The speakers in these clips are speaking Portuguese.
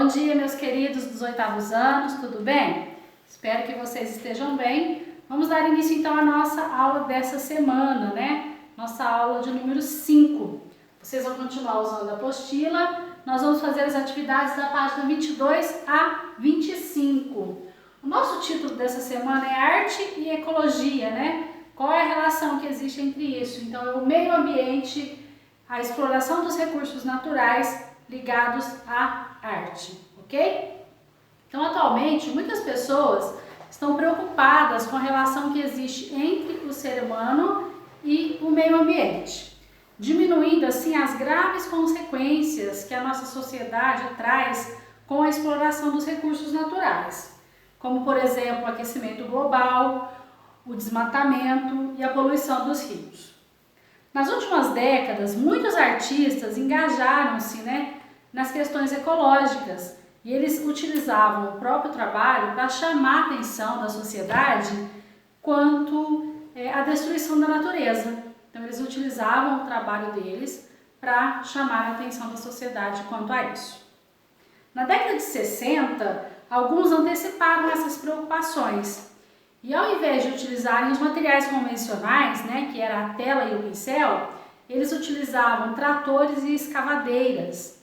Bom dia, meus queridos dos 8º anos, tudo bem? Espero que vocês estejam bem. Vamos dar início então à nossa aula dessa semana, né? Nossa aula de número 5. Vocês vão continuar usando a apostila. Nós vamos fazer as atividades da página 22 a 25. O nosso título dessa semana é Arte e Ecologia, né? Qual é a relação que existe entre isso? Então, é o meio ambiente, a exploração dos recursos naturais ligados à arte, ok? Então, atualmente, muitas pessoas estão preocupadas com a relação que existe entre o ser humano e o meio ambiente, diminuindo assim as graves consequências que a nossa sociedade traz com a exploração dos recursos naturais, como, por exemplo, o aquecimento global, o desmatamento e a poluição dos rios. Nas últimas décadas, muitos artistas engajaram-se, nas questões ecológicas e eles utilizavam o próprio trabalho para chamar a atenção da sociedade quanto à destruição da natureza. Então, eles utilizavam o trabalho deles para chamar a atenção da sociedade quanto a isso. Na década de 60, alguns anteciparam essas preocupações e, ao invés de utilizarem os materiais convencionais, que era a tela e o pincel, eles utilizavam tratores e escavadeiras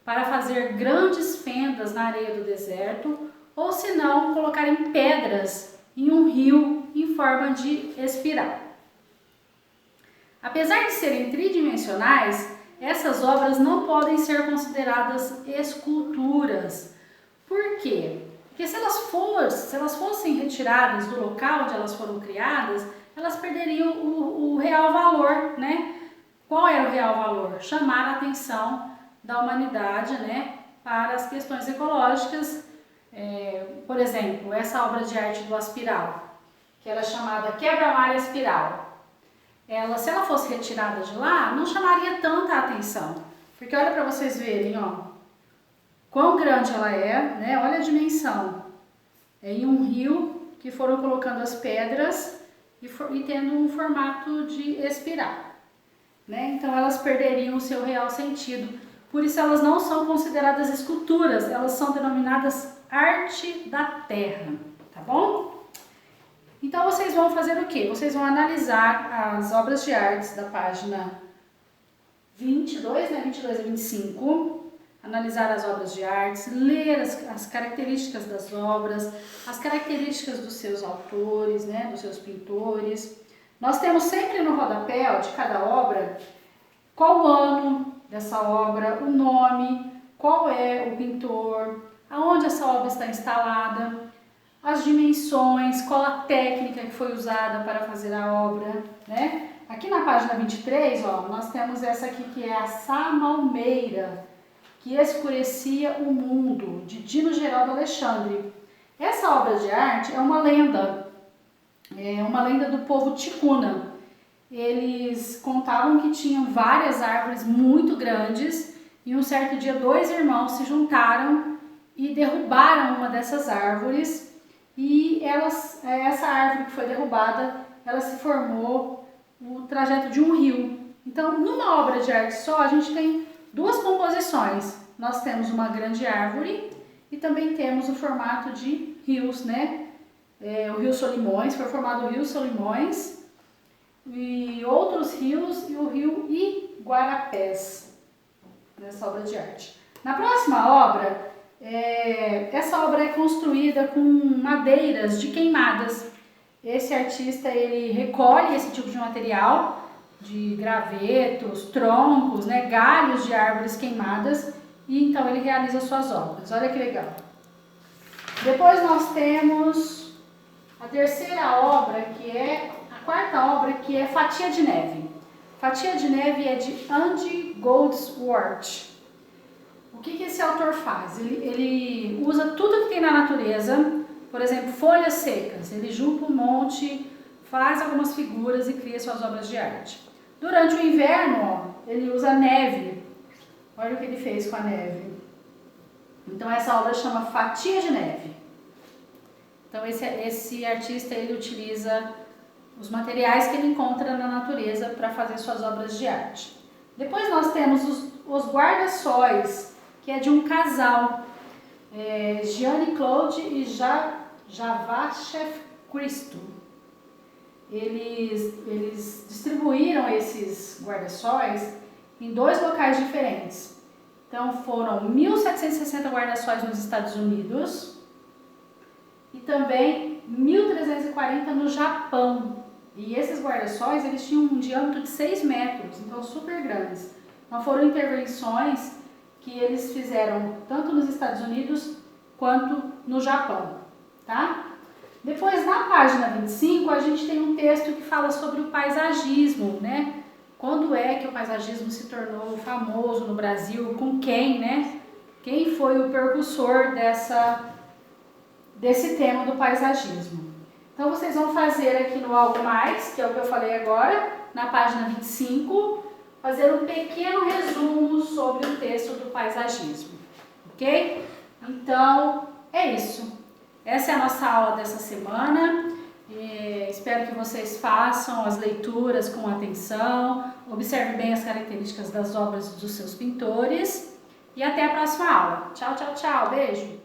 para fazer grandes fendas na areia do deserto, ou se não, colocarem pedras em um rio em forma de espiral. Apesar de serem tridimensionais, essas obras não podem ser consideradas esculturas. Por quê? Porque se elas fossem retiradas do local onde elas foram criadas, elas perderiam o real valor, Qual era o real valor? Chamar a atenção da humanidade, para as questões ecológicas. Por exemplo, essa obra de arte do Aspiral, que era chamada Quebra-Mar Aspiral. Se ela fosse retirada de lá, não chamaria tanta atenção. Porque olha para vocês verem, quão grande ela é, olha a dimensão. É em um rio que foram colocando as pedras e tendo um formato de espiral. Então elas perderiam o seu real sentido. Por isso elas não são consideradas esculturas, elas são denominadas arte da terra, tá bom? Então vocês vão fazer o quê? Vocês vão analisar as obras de artes da página 22, 22 a 25, analisar as obras de artes, ler as características das obras, as características dos seus autores, dos seus pintores. Nós temos sempre no rodapé de cada obra qual o ano dessa obra, o nome, qual é o pintor, aonde essa obra está instalada, as dimensões, qual a técnica que foi usada para fazer a obra, Aqui na página 23, nós temos essa aqui que é a Samalmeira, que escurecia o mundo, de Dino Geraldo Alexandre. Essa obra de arte é uma lenda do povo Ticuna. Eles contavam que tinham várias árvores muito grandes e um certo dia 2 irmãos se juntaram e derrubaram uma dessas árvores e essa árvore que foi derrubada, ela se formou o trajeto de um rio. Então, numa obra de arte só, a gente tem duas composições. Nós temos uma grande árvore e também temos o formato de rios, o Rio Solimões, foi formado o Rio Solimões e outros rios e o Rio Iguarapés, nessa obra de arte. Na próxima obra, essa obra é construída com madeiras de queimadas. Esse artista, ele recolhe esse tipo de material, de gravetos, troncos, galhos de árvores queimadas, e então ele realiza suas obras. Olha que legal. Depois nós temos a terceira obra, a quarta obra, que é Fatia de Neve. Fatia de Neve é de Andy Goldsworth. O que esse autor faz? Ele usa tudo que tem na natureza, por exemplo, folhas secas. Ele junta um monte, faz algumas figuras e cria suas obras de arte. Durante o inverno, ele usa neve. Olha o que ele fez com a neve. Então essa obra chama Fatia de Neve. Então esse artista, ele utiliza os materiais que ele encontra na natureza para fazer suas obras de arte. Depois nós temos os guarda-sóis, que é de um casal. Jeanne-Claude e Javachev Christo. Eles distribuíram esses guarda-sóis em 2 locais diferentes. Então foram 1.760 guarda-sóis nos Estados Unidos e também 1.340 no Japão. E esses guarda-sóis eles tinham um diâmetro de 6 metros, então super grandes. Então foram intervenções que eles fizeram tanto nos Estados Unidos quanto no Japão, tá? Depois, na página 25, a gente tem um texto que fala sobre o paisagismo, né? Quando é que o paisagismo se tornou famoso no Brasil, com quem, né? Quem foi o precursor desse tema do paisagismo. Então, vocês vão fazer aqui no Algo Mais, que é o que eu falei agora, na página 25, fazer um pequeno resumo sobre o texto do paisagismo, ok? Então, é isso. Essa é a nossa aula dessa semana. Espero que vocês façam as leituras com atenção, observe bem as características das obras dos seus pintores e até a próxima aula. Tchau, tchau, tchau. Beijo!